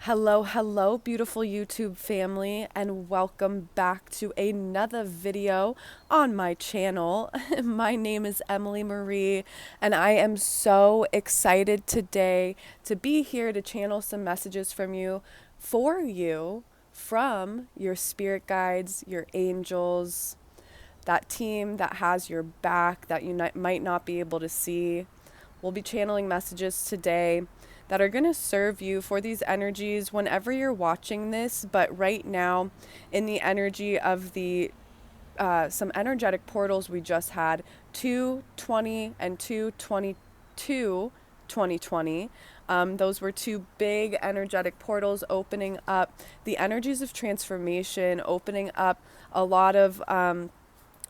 Hello, beautiful YouTube family, and welcome back to another video on my channel. My name is Emily Marie, and I am so excited today to be here to channel some messages for you, from your spirit guides, your angels, that team that has your back that you might not be able to see. We'll be channeling messages today that are going to serve you for these energies whenever you're watching this. But right now, in the energy of the some energetic portals we just had, 220 and 222 2020. Those were two big energetic portals opening up the energies of transformation, opening up a lot of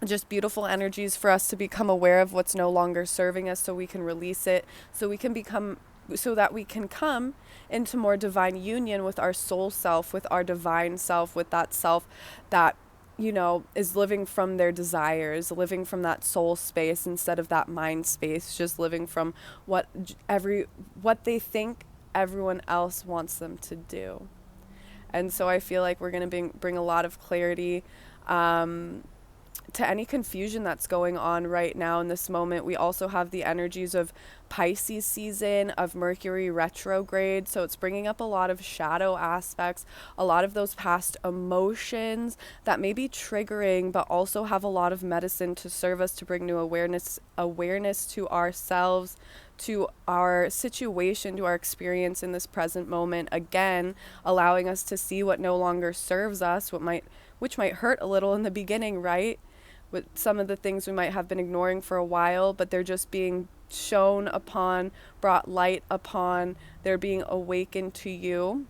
just beautiful energies for us to become aware of what's no longer serving us, so we can release it, so that we can come into more divine union with our soul self, with our divine self, with that self that is living from their desires, living from that soul space instead of that mind space, just living from what they think everyone else wants them to do. And so I feel like we're going to bring a lot of clarity to any confusion that's going on right now in this moment. We also have the energies of Pisces season, of Mercury retrograde. So it's bringing up a lot of shadow aspects, a lot of those past emotions that may be triggering, but also have a lot of medicine to serve us, to bring new awareness to ourselves, to our situation, to our experience in this present moment. Again, allowing us to see what no longer serves us, which might hurt a little in the beginning, right? With some of the things we might have been ignoring for a while, but they're just being shown upon, brought light upon, they're being awakened to you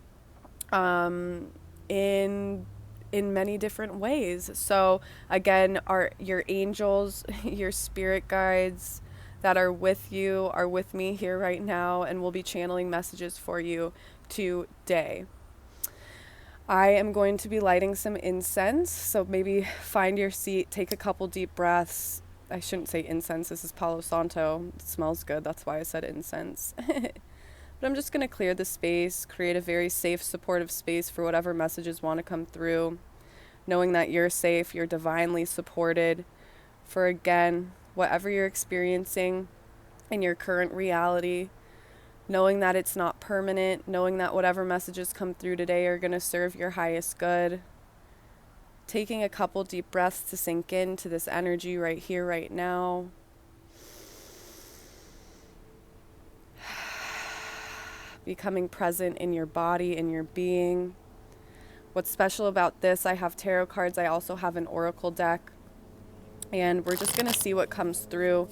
in many different ways. So again, your angels, your spirit guides that are with me here right now, and will be channeling messages for you today. I am going to be lighting some incense, so maybe find your seat, take a couple deep breaths. I shouldn't say incense, this is Palo Santo. It smells good, that's why I said incense. But I'm just going to clear the space, create a very safe, supportive space for whatever messages want to come through, knowing that you're safe, you're divinely supported for, again, whatever you're experiencing in your current reality. Knowing that it's not permanent, knowing that whatever messages come through today are going to serve your highest good. Taking a couple deep breaths to sink into this energy right here, right now. Becoming present in your body, in your being. What's special about this, I have tarot cards, I also have an oracle deck. And we're just going to see what comes through.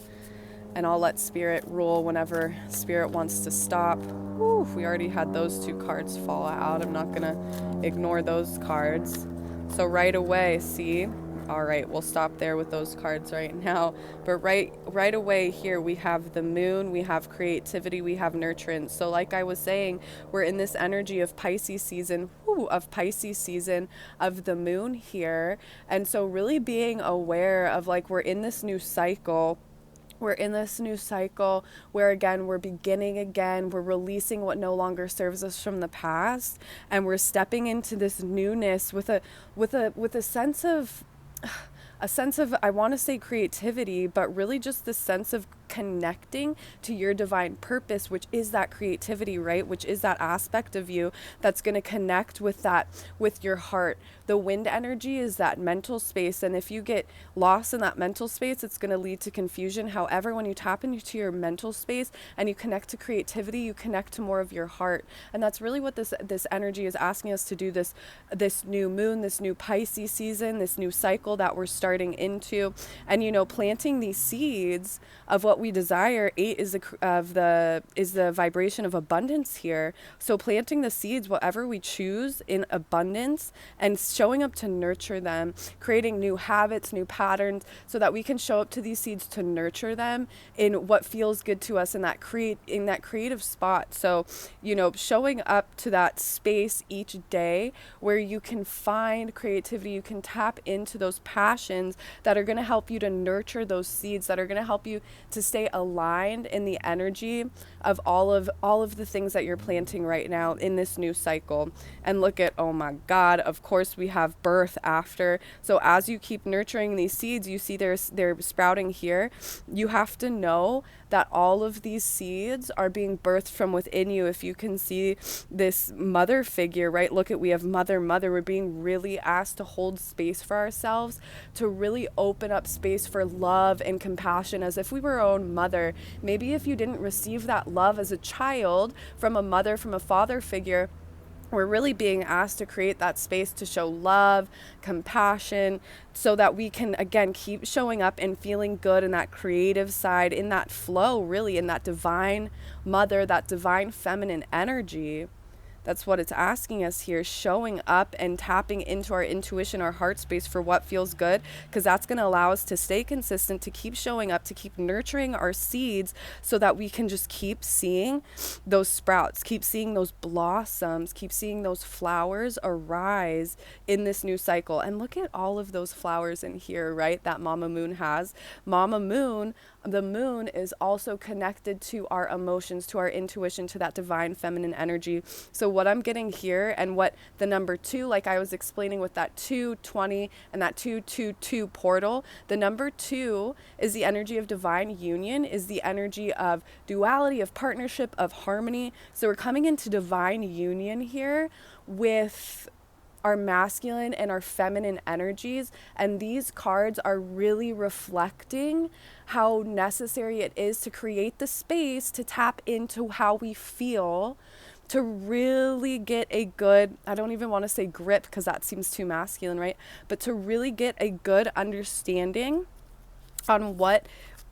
And I'll let Spirit rule whenever Spirit wants to stop. Whew, we already had those two cards fall out. I'm not going to ignore those cards. So right away, see? All right, we'll stop there with those cards right now. But right away here, we have the moon, we have creativity, we have nurturance. So like I was saying, we're in this energy of Pisces season, of the moon here. And so really being aware of, like, we're in this new cycle. We're in this new cycle where, again, we're beginning again. We're releasing what no longer serves us from the past, and we're stepping into this newness with a sense of I want to say creativity, but really just the sense of connecting to your divine purpose, which is that creativity, right? Which is that aspect of you that's going to connect with your heart. The wind energy is that mental space, and if you get lost in that mental space, it's going to lead to confusion. However, when you tap into your mental space and you connect to creativity, you connect to more of your heart. And that's really what this energy is asking us to do, this new moon, this new Pisces season, this new cycle that we're starting into. And planting these seeds of what we desire. 8 is the vibration of abundance here. So planting the seeds, whatever we choose, in abundance, and showing up to nurture them, creating new habits, new patterns, so that we can show up to these seeds to nurture them in what feels good to us in that creative spot. So, showing up to that space each day where you can find creativity, you can tap into those passions that are going to help you to nurture those seeds, that are going to help you to stay aligned in the energy of all of the things that you're planting right now in this new cycle. And look at, oh my God, of course we have birth after. So as you keep nurturing these seeds, you see they're sprouting here. You have to know that all of these seeds are being birthed from within you. If you can see this mother figure, right? Look at, we have mother. We're being really asked to hold space for ourselves, to really open up space for love and compassion as if we were our own mother. Maybe if you didn't receive that love as a child from a mother, from a father figure, we're really being asked to create that space to show love, compassion, so that we can, again, keep showing up and feeling good in that creative side, in that flow, really, in that divine mother, that divine feminine energy. That's what it's asking us here, showing up and tapping into our intuition, our heart space for what feels good, because that's going to allow us to stay consistent, to keep showing up, to keep nurturing our seeds so that we can just keep seeing those sprouts, keep seeing those blossoms, keep seeing those flowers arise in this new cycle. And look at all of those flowers in here, right, that Mama Moon has. Mama Moon, the moon, is also connected to our emotions, to our intuition, to that divine feminine energy. So what I'm getting here, and what the number 2, like I was explaining with that 220 and that 222 portal, the number 2 is the energy of divine union, is the energy of duality, of partnership, of harmony. So we're coming into divine union here with our masculine and our feminine energies, and these cards are really reflecting how necessary it is to create the space to tap into how we feel, to really get a good, I don't even want to say grip because that seems too masculine, right? But to really get a good understanding on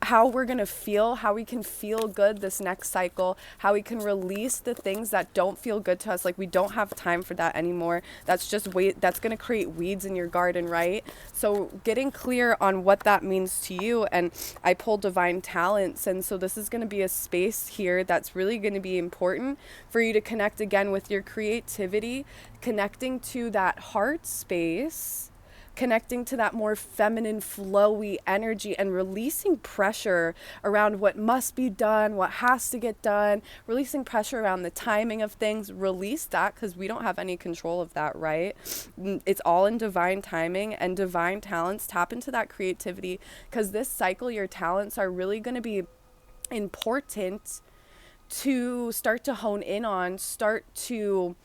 how we're going to feel, how we can feel good this next cycle, how we can release the things that don't feel good to us. Like, we don't have time for that anymore. That's just that's going to create weeds in your garden, right? So getting clear on what that means to you. And I pulled divine talents. And so this is going to be a space here that's really going to be important for you to connect again with your creativity, connecting to that heart space, connecting to that more feminine, flowy energy, and releasing pressure around what must be done, what has to get done, releasing pressure around the timing of things. Release that, because we don't have any control of that, right? It's all in divine timing and divine talents. Tap into that creativity, because this cycle, your talents are really going to be important to start to hone in on, start to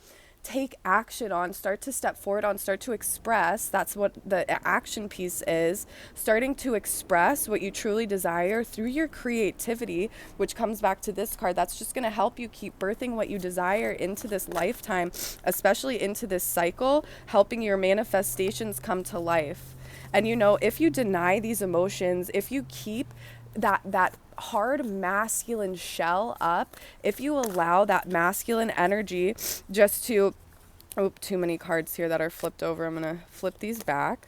take action on, start to step forward on, start to express. That's what the action piece is. Starting to express what you truly desire through your creativity, which comes back to this card. That's just going to help you keep birthing what you desire into this lifetime, especially into this cycle, helping your manifestations come to life. And you know, if you deny these emotions, if you keep that hard masculine shell up, if you allow that masculine energy just to, oh, too many cards here that are flipped over. I'm going to flip these back.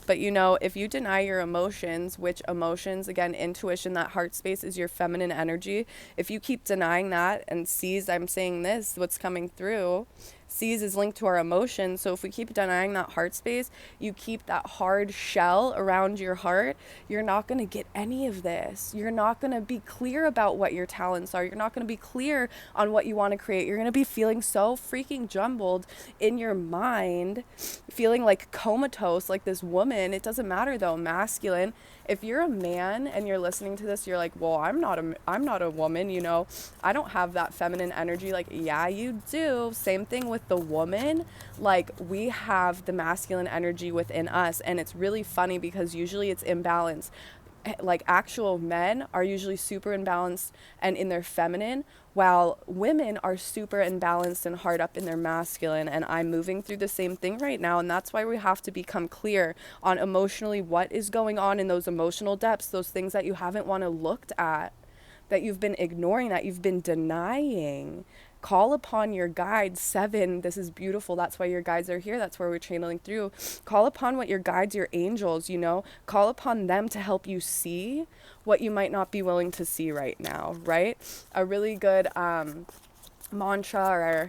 But you know, if you deny your emotions, which emotions, again, intuition, that heart space is your feminine energy. If you keep denying that and sees, I'm saying this, what's coming through, sees is linked to our emotions. So if we keep denying that heart space, you keep that hard shell around your heart, you're not going to get any of this. You're not going to be clear about what your talents are. You're not going to be clear on what you want to create. You're going to be feeling so freaking jumbled in your mind, feeling like comatose, like this woman. It doesn't matter though, masculine. If you're a man and you're listening to this, you're like, well, I'm not a woman, you know, I don't have that feminine energy. Like, yeah, you do. Same thing with the woman. Like, we have the masculine energy within us, and it's really funny because usually it's imbalanced. Like, actual men are usually super imbalanced and in their feminine, while women are super imbalanced and hard up in their masculine. And I'm moving through the same thing right now, and that's why we have to become clear on emotionally what is going on in those emotional depths, those things that you haven't want to looked at, that you've been ignoring, that you've been denying. Call upon your guides. 7, this is beautiful. That's why your guides are here. That's where we're channeling through. Call upon what your guides, your angels, you know, call upon them to help you see what you might not be willing to see right now, right? A really good mantra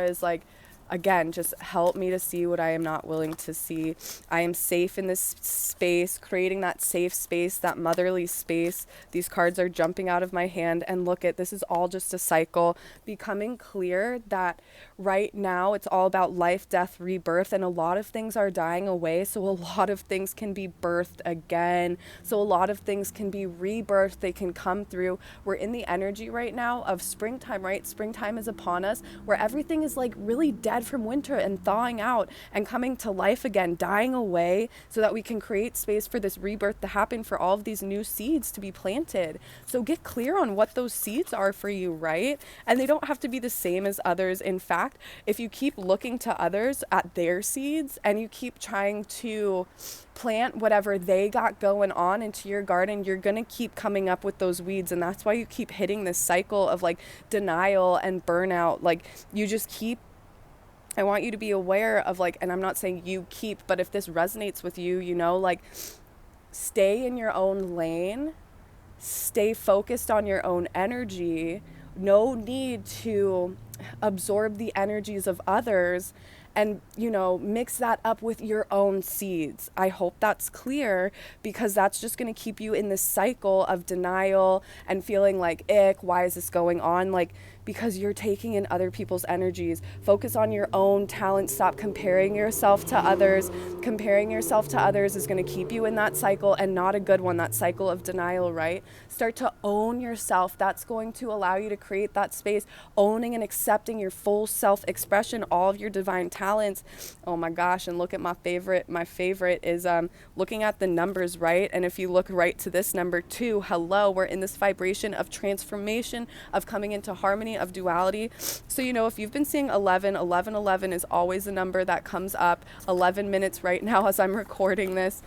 is like, again, just help me to see what I am not willing to see. I am safe in this space, creating that safe space, that motherly space. These cards are jumping out of my hand, and look at this is all just a cycle. Becoming clear that right now it's all about life, death, rebirth, and a lot of things are dying away. So a lot of things can be birthed again. So a lot of things can be rebirthed. They can come through. We're in the energy right now of springtime, right? Springtime is upon us, where everything is like really dead from winter and thawing out and coming to life again, dying away, so that we can create space for this rebirth to happen, for all of these new seeds to be planted. So get clear on what those seeds are for you, right? And they don't have to be the same as others. In fact, if you keep looking to others at their seeds and you keep trying to plant whatever they got going on into your garden, you're going to keep coming up with those weeds. And that's why you keep hitting this cycle of like denial and burnout. Like you just keep, I want you to be aware of like, and I'm not saying you keep, but if this resonates with you, you know, like stay in your own lane, stay focused on your own energy. No need to absorb the energies of others and, you know, mix that up with your own seeds. I hope that's clear, because that's just going to keep you in this cycle of denial and feeling like, ick, why is this going on? Like, because you're taking in other people's energies. Focus on your own talent. Stop comparing yourself to others. Comparing yourself to others is going to keep you in that cycle, and not a good one, that cycle of denial, right? Start to own yourself. That's going to allow you to create that space, owning and accepting your full self-expression, all of your divine talents. Oh my gosh, and look at my favorite. My favorite is looking at the numbers, right? And if you look right to this number 2, hello, we're in this vibration of transformation, of coming into harmony, of duality. So, you know, if you've been seeing 11 is always a number that comes up 11 minutes right now as I'm recording this.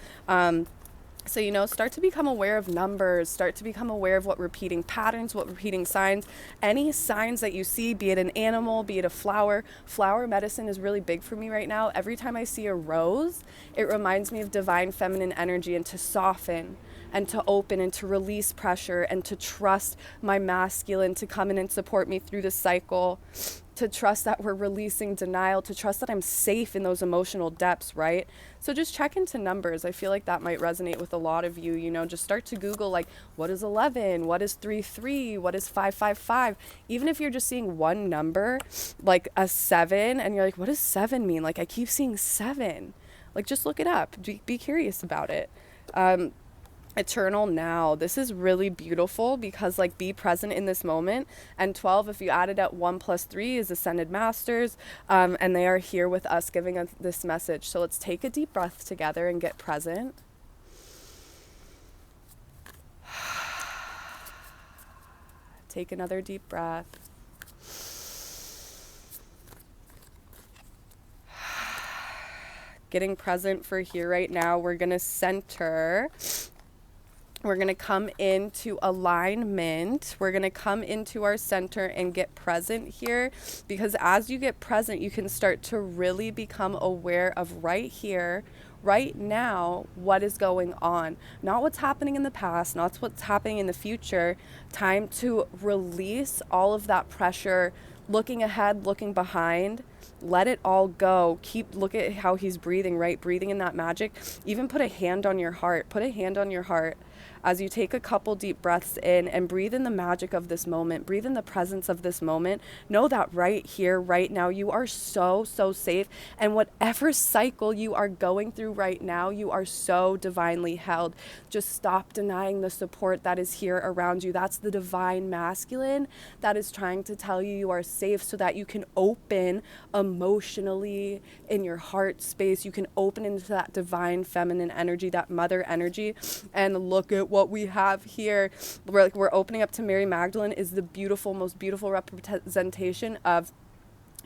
So, you know, start to become aware of numbers, start to become aware of what repeating patterns, what repeating signs, any signs that you see, be it an animal, be it a flower. Flower medicine is really big for me right now. Every time I see a rose, it reminds me of divine feminine energy, and to soften and to open and to release pressure and to trust my masculine to come in and support me through this cycle, to trust that we're releasing denial, to trust that I'm safe in those emotional depths, right? So just check into numbers. I feel like that might resonate with a lot of you. You know, just start to Google, like, what is 11? What is 33? What is 555? Even if you're just seeing one number, like a 7, and you're like, what does 7 mean? Like, I keep seeing 7. Like, just look it up. Be curious about it. Eternal now. This is really beautiful, because like, be present in this moment. And 12, if you added at 1 + 3, is ascended masters, and they are here with us giving us this message. So let's take a deep breath together and get present. Take another deep breath. Getting present for here right now. We're going to center. We're going to come into alignment. We're going to come into our center and get present here, because as you get present, you can start to really become aware of right here, right now, what is going on. Not what's happening in the past, not what's happening in the future. Time to release all of that pressure, looking ahead, looking behind. Let it all go. Look at how he's breathing, right? Breathing in that magic. Even put a hand on your heart. Put a hand on your heart as you take a couple deep breaths in and breathe in the magic of this moment. Breathe in the presence of this moment. Know that right here, right now, you are so, so safe. And whatever cycle you are going through right now, you are so divinely held. Just stop denying the support that is here around you. That's the divine masculine that is trying to tell you are safe, so that you can open emotionally in your heart space. You can open into that divine feminine energy, that mother energy. And look at what we have here. We're opening up to Mary Magdalene, is the beautiful, most beautiful representation of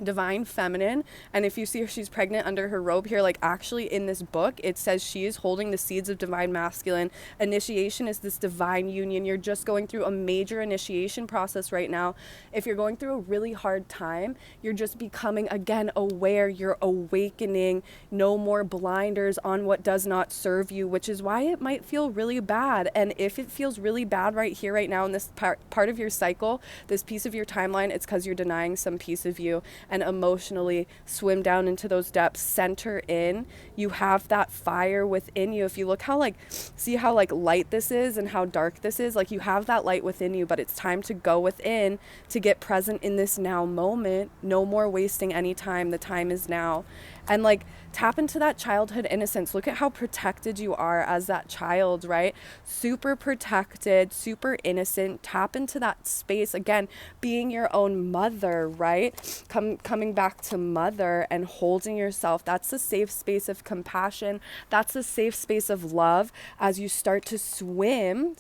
divine feminine. And if you see her, she's pregnant under her robe here. Like, actually in this book it says she is holding the seeds of divine masculine. Initiation is this divine union. You're just going through a major initiation process right now. If you're going through a really hard time, you're just becoming again aware. You're awakening. No more blinders on what does not serve you, which is why it might feel really bad. And if it feels really bad right here, right now, in this part of your cycle, this piece of your timeline, it's because you're denying some piece of you. and emotionally swim down into those depths, center in. You have that fire within you. If you look how, like, see how, like, light this is and how dark this is, like, you have that light within you, but it's time to go within to get present in this now moment. No more wasting any time. The time is now. And, like, tap into that childhood innocence. Look at how protected you are as that child, right? Super protected, super innocent. Tap into that space again, being your own mother, right? Coming back to mother and holding yourself. That's a safe space of compassion. That's a safe space of love as you start to swim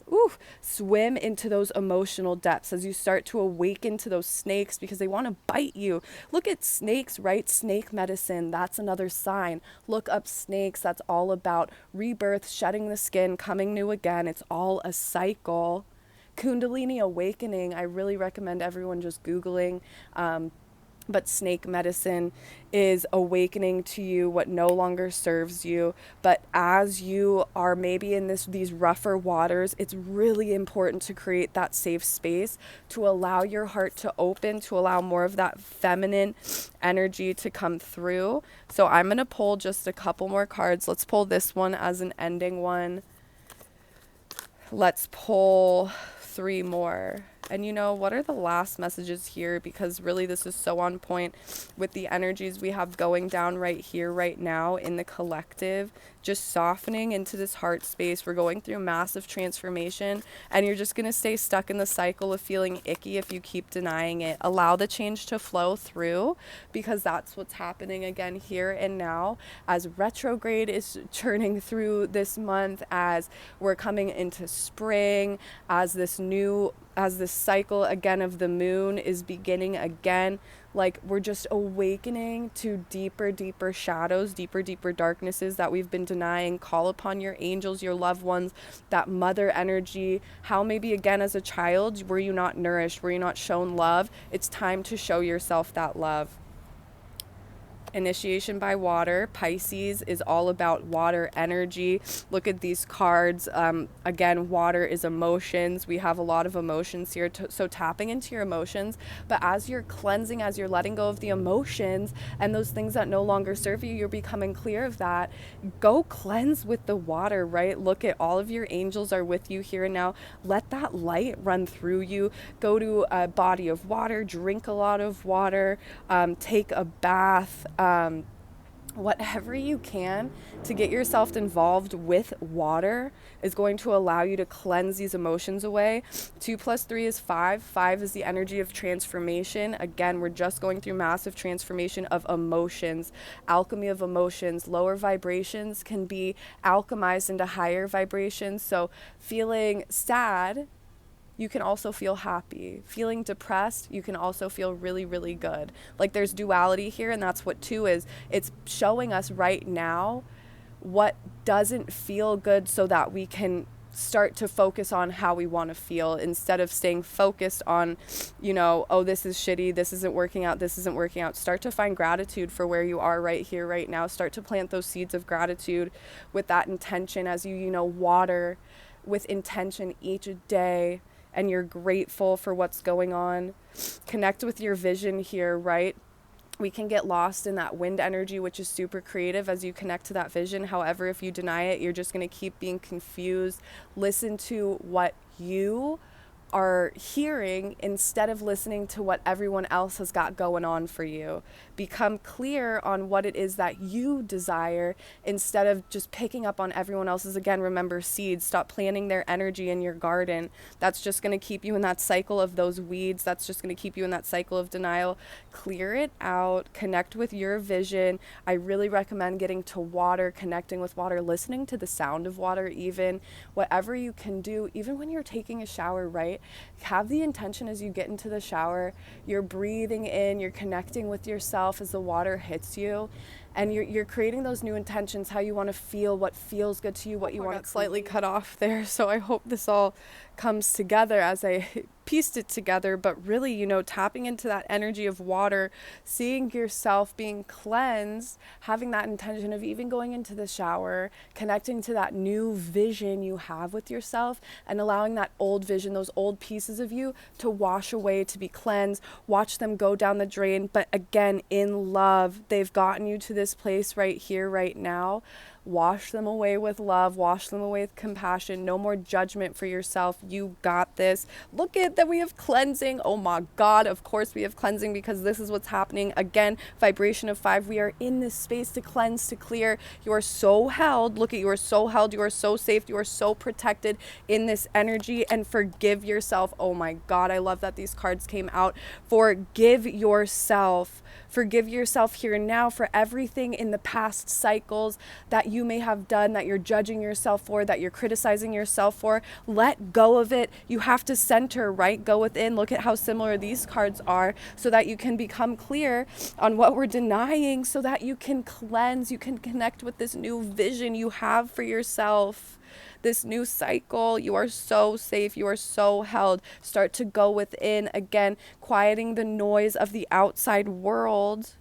into those emotional depths, as you start to awaken to those snakes because they want to bite you. Look at snakes, right? Snake medicine. That's another sign. Look up snakes. That's all about rebirth, shedding the skin, coming new again. It's all a cycle. Kundalini awakening. I really recommend everyone just Googling. But snake medicine is awakening to you what no longer serves you. But as you are maybe in these rougher waters, it's really important to create that safe space to allow your heart to open, to allow more of that feminine energy to come through. So I'm going to pull just a couple more cards. Let's pull this one as an ending one. Let's pull 3 more. And what are the last messages here? Because really this is so on point with the energies we have going down right here, right now in the collective, just softening into this heart space. We're going through massive transformation, and you're just going to stay stuck in the cycle of feeling icky if you keep denying it. Allow the change to flow through, because that's what's happening again here and now as retrograde is churning through this month, as we're coming into spring, as this cycle again of the moon is beginning again. Like, we're just awakening to deeper shadows, deeper darknesses that we've been denying. Call upon your angels, your loved ones, that mother energy. How maybe again as a child were you not nourished, were you not shown love? It's time to show yourself that love. Initiation by water. Pisces is all about water energy. Look at these cards. Again, water is emotions. We have a lot of emotions here. So tapping into your emotions. But as you're cleansing, as you're letting go of the emotions and those things that no longer serve you, you're becoming clear of that. Go cleanse with the water, right? Look at all of your angels are with you here and now. Let that light run through you. Go to a body of water. Drink a lot of water. Take a bath. Whatever you can to get yourself involved with water is going to allow you to cleanse these emotions away. 2 + 3 is 5. 5 is the energy of transformation. Again, we're just going through massive transformation of emotions, alchemy of emotions. Lower vibrations can be alchemized into higher vibrations. So feeling sad, you can also feel happy. Feeling depressed, you can also feel really good. Like, there's duality here, and that's what 2 is. It's showing us right now what doesn't feel good so that we can start to focus on how we want to feel instead of staying focused on, oh, this is shitty, this isn't working out. Start to find gratitude for where you are right here, right now. Start to plant those seeds of gratitude with that intention as you water with intention each day. And you're grateful for what's going on. Connect with your vision here, right? We can get lost in that wind energy, which is super creative as you connect to that vision. However, if you deny it, you're just going to keep being confused. Listen to what you are hearing instead of listening to what everyone else has got going on for you. Become clear on what it is that you desire instead of just picking up on everyone else's. Again, remember seeds. Stop planting their energy in your garden. That's just going to keep you in that cycle of those weeds. That's just going to keep you in that cycle of denial. Clear it out. Connect with your vision. I really recommend getting to water, connecting with water, listening to the sound of water, even whatever you can do, even when you're taking a shower, right? Have the intention as you get into the shower, you're breathing in, you're connecting with yourself as the water hits you, and you're creating those new intentions, how you want to feel, what feels good to you, what you want to slightly cut off there. So I hope this all comes together as I pieced it together. But really, you know, tapping into that energy of water, seeing yourself being cleansed, having that intention of even going into the shower, connecting to that new vision you have with yourself, and allowing that old vision, those old pieces of you, to wash away, to be cleansed, watch them go down the drain. But again, in love, they've gotten you to this place right here, right now. Wash them away with love, wash them away with compassion, no more judgment for yourself. You got this. Look at that, we have cleansing. Oh my God, of course we have cleansing, because this is what's happening. Again, vibration of 5, we are in this space to cleanse, to clear. You are so held. Look at, you are so held, you are so safe, you are so protected in this energy. And forgive yourself. Oh my God, I love that these cards came out. Forgive yourself. Forgive yourself here and now for everything in the past cycles that you may have done, that you're judging yourself for, that you're criticizing yourself for. Let go of it. You have to center, right? Go within. Look at how similar these cards are, so that you can become clear on what we're denying, so that you can cleanse, you can connect with this new vision you have for yourself. This new cycle, you are so safe, you are so held. Start to go within again, quieting the noise of the outside world.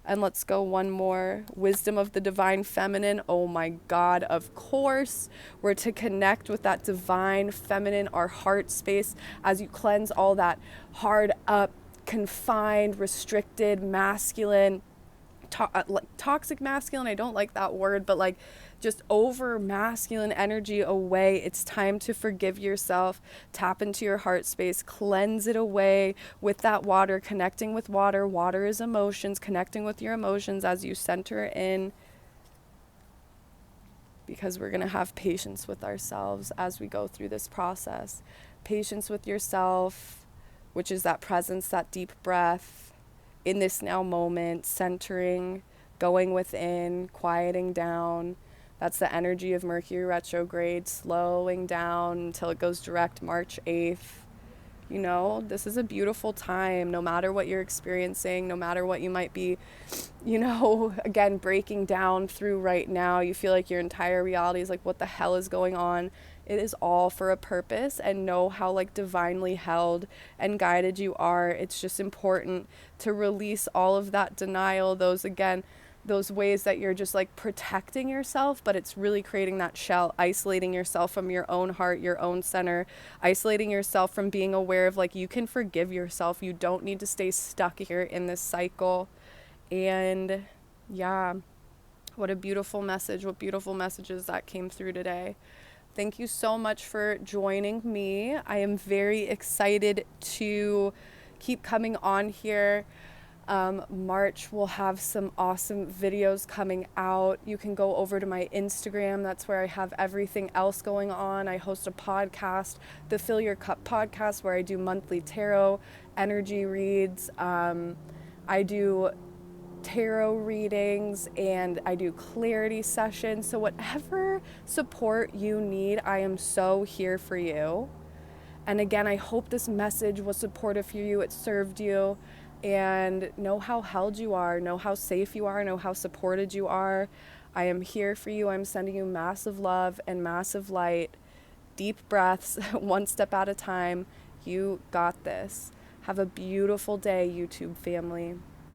And let's go one more. Wisdom of the divine feminine. Oh my God, of course. We're to connect with that divine feminine, our heart space, as you cleanse all that hard up, confined, restricted, masculine, like toxic masculine. I don't like that word, but like just over masculine energy away. It's time to forgive yourself, tap into your heart space, cleanse it away with that water, connecting with water. Water is emotions, connecting with your emotions as you center in, because we're going to have patience with ourselves as we go through this process. Patience with yourself, which is that presence, that deep breath in this now moment, centering, going within, quieting down. That's the energy of Mercury retrograde, slowing down until it goes direct March 8th. You know, this is a beautiful time, no matter what you're experiencing, no matter what you might be, you know, again, breaking down through right now. You feel like your entire reality is like, what the hell is going on? It is all for a purpose, and know how like divinely held and guided you are. It's just important to release all of that denial, those ways that you're just like protecting yourself, but it's really creating that shell, isolating yourself from your own heart, your own center, isolating yourself from being aware of like, you can forgive yourself. You don't need to stay stuck here in this cycle. And yeah, what a beautiful message, what beautiful messages that came through today. Thank you so much for joining me. I am very excited to keep coming on here. March we'll have some awesome videos coming out. You can go over to my Instagram. That's where I have everything else going on. I host a podcast, the Fill Your Cup podcast, where I do monthly tarot energy reads. I do tarot readings, and I do clarity sessions. So whatever support you need, I am so here for you. And again, I hope this message was supportive for you. It served you. And know how held you are, know how safe you are, know how supported you are. I am here for you. I'm sending you massive love and massive light. Deep breaths, one step at a time. You got this. Have a beautiful day, YouTube family.